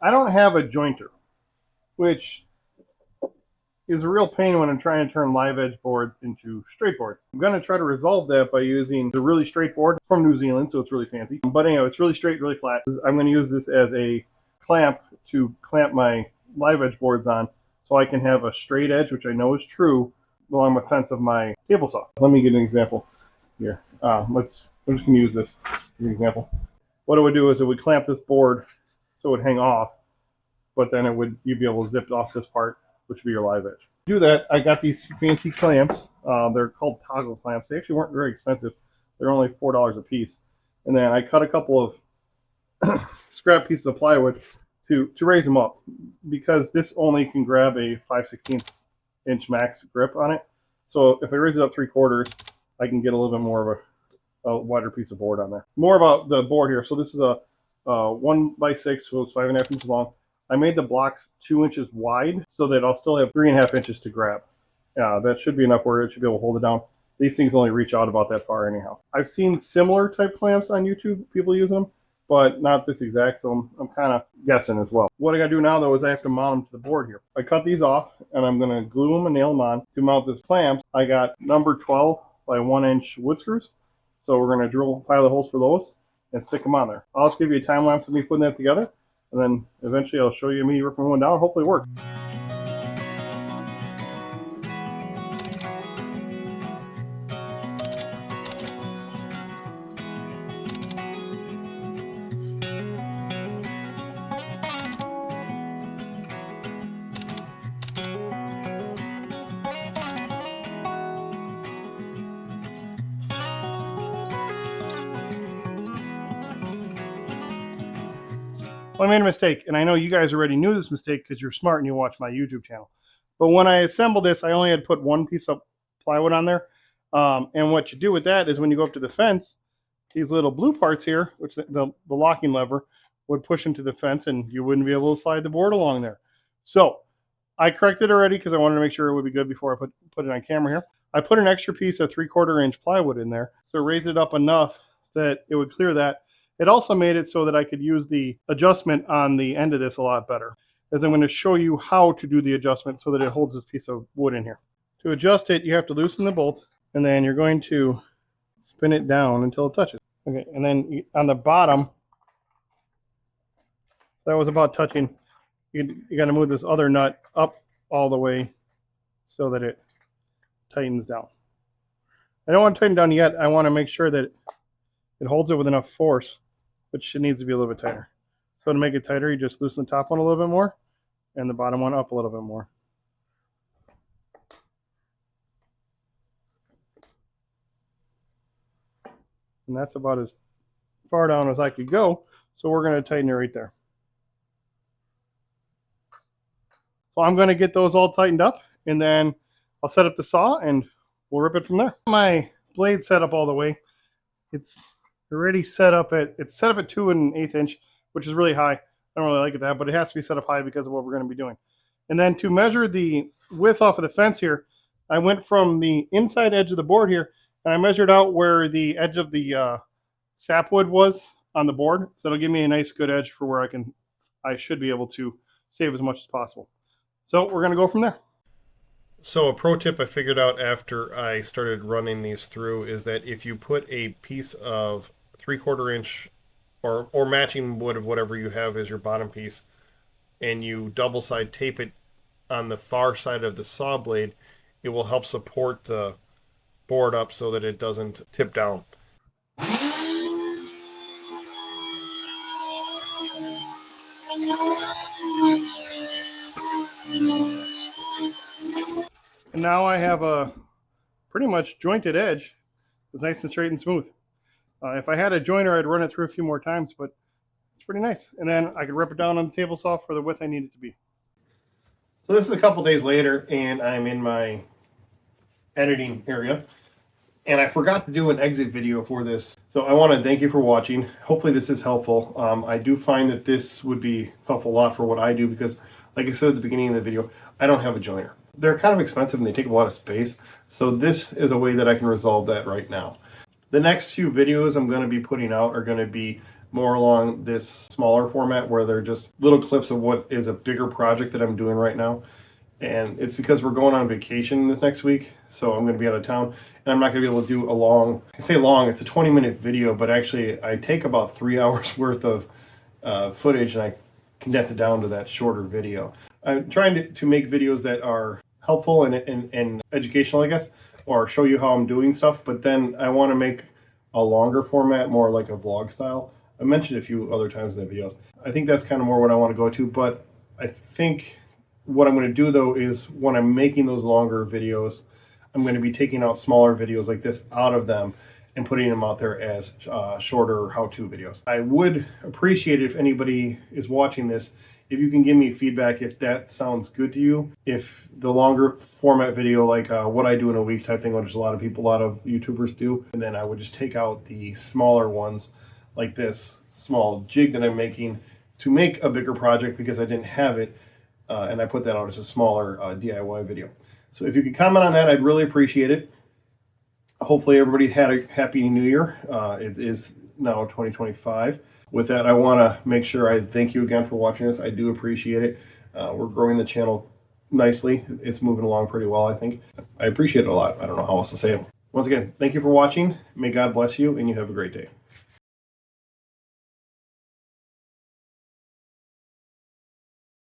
I don't have a jointer, which is a real pain when I'm trying to turn live edge boards into straight boards. I'm going to try to resolve that by using the really straight board. It's from New Zealand, so it's really fancy. But anyway, it's really straight, really flat. I'm going to use this as a clamp to clamp my live edge boards on so I can have a straight edge, which I know is true, along the fence of my table saw. Let me get an example here. I'm just going to use this as an example. What it would do is it would clamp this board so it would hang off, but then you'd be able to zip off this part, which would be your live edge. To do that, I got these fancy clamps. They're called toggle clamps. They actually weren't very expensive. They're only $4 a piece. And then I cut a couple of scrap pieces of plywood to raise them up, because this only can grab a 5/16 inch max grip on it. So if I raise it up 3/4, I can get a little bit more of a wider piece of board on there. More about the board here. So this is a 1x6, so it's 5.5 inches long. I made the blocks 2 inches wide so that I'll still have 3.5 inches to grab. That should be enough where it should be able to hold it down. These things only reach out about that far anyhow. I've seen similar type clamps on YouTube, people using them, but not this exact, so I'm kind of guessing as well. What I gotta do now though is I have to mount them to the board here. I cut these off and I'm gonna glue them and nail them on. To mount this clamp, I got number 12 by 1 inch wood screws. So we're gonna drill pilot holes for those and stick them on there. I'll just give you a time lapse of me putting that together, and then eventually I'll show you me ripping one down. Hopefully it works. Well, I made a mistake, and I know you guys already knew this mistake because you're smart and you watch my YouTube channel. But when I assembled this, I only had put one piece of plywood on there. And what you do with that is when you go up to the fence, these little blue parts here, which the locking lever, would push into the fence, and you wouldn't be able to slide the board along there. So I corrected already because I wanted to make sure it would be good before I put it on camera here. I put an extra piece of 3/4 inch plywood in there, so raised it up enough that it would clear that. It also made it so that I could use the adjustment on the end of this a lot better, as I'm going to show you how to do the adjustment so that it holds this piece of wood in here. To adjust it, you have to loosen the bolt, and then you're going to spin it down until it touches. Okay, and then on the bottom, that was about touching, you got to move this other nut up all the way so that it tightens down. I don't want to tighten down yet. I want to make sure that it holds it with enough force, which it needs to be a little bit tighter. So to make it tighter, you just loosen the top one a little bit more and the bottom one up a little bit more. And that's about as far down as I could go. So we're going to tighten it right there. So I'm going to get those all tightened up, and then I'll set up the saw and we'll rip it from there. My blade set up all the way. It's already set up at 2 1/8 inch, which is really high. I don't really like it that, but it has to be set up high because of what we're going to be doing. And then to measure the width off of the fence here, I went from the inside edge of the board here, and I measured out where the edge of the sapwood was on the board. So it'll give me a nice good edge for where I should be able to save as much as possible. So we're going to go from there. So a pro tip I figured out after I started running these through is that if you put a piece of 3/4 inch or matching wood of whatever you have as your bottom piece, and you double side tape it on the far side of the saw blade, it will help support the board up so that it doesn't tip down. And now I have a pretty much jointed edge. It's nice and straight and smooth. If I had a joiner, I'd run it through a few more times, but it's pretty nice. And then I could rip it down on the table saw for the width I need it to be. So this is a couple days later, and I'm in my editing area. And I forgot to do an exit video for this. So I want to thank you for watching. Hopefully this is helpful. I do find that this would be helpful a lot for what I do because, like I said at the beginning of the video, I don't have a joiner. They're kind of expensive and they take a lot of space. So this is a way that I can resolve that right now. The next few videos I'm going to be putting out are going to be more along this smaller format where they're just little clips of what is a bigger project that I'm doing right now. And it's because we're going on vacation this next week, so I'm going to be out of town, and I'm not going to be able to do a long, I say long, it's a 20-minute video, but actually I take about 3 hours worth of footage and I condense it down to that shorter video. I'm trying to make videos that are helpful and educational, I guess, or show you how I'm doing stuff, but then I want to make a longer format, more like a vlog style. I mentioned a few other times in the videos. I think that's kind of more what I want to go to, but I think what I'm going to do though is when I'm making those longer videos, I'm going to be taking out smaller videos like this out of them and putting them out there as shorter how-to videos. I would appreciate it if anybody is watching this, if you can give me feedback if that sounds good to you. If the longer format video, like what I do in a week type thing, which a lot of YouTubers do, and then I would just take out the smaller ones like this small jig that I'm making to make a bigger project because I didn't have it, and I put that out as a smaller DIY video. So if you could comment on that, I'd really appreciate it. Hopefully everybody had a happy new year. It is now 2025. With that, I want to make sure I thank you again for watching this. I do appreciate it. We're growing the channel nicely. It's moving along pretty well, I think. I appreciate it a lot. I don't know how else to say it. Once again, thank you for watching. May God bless you, and you have a great day.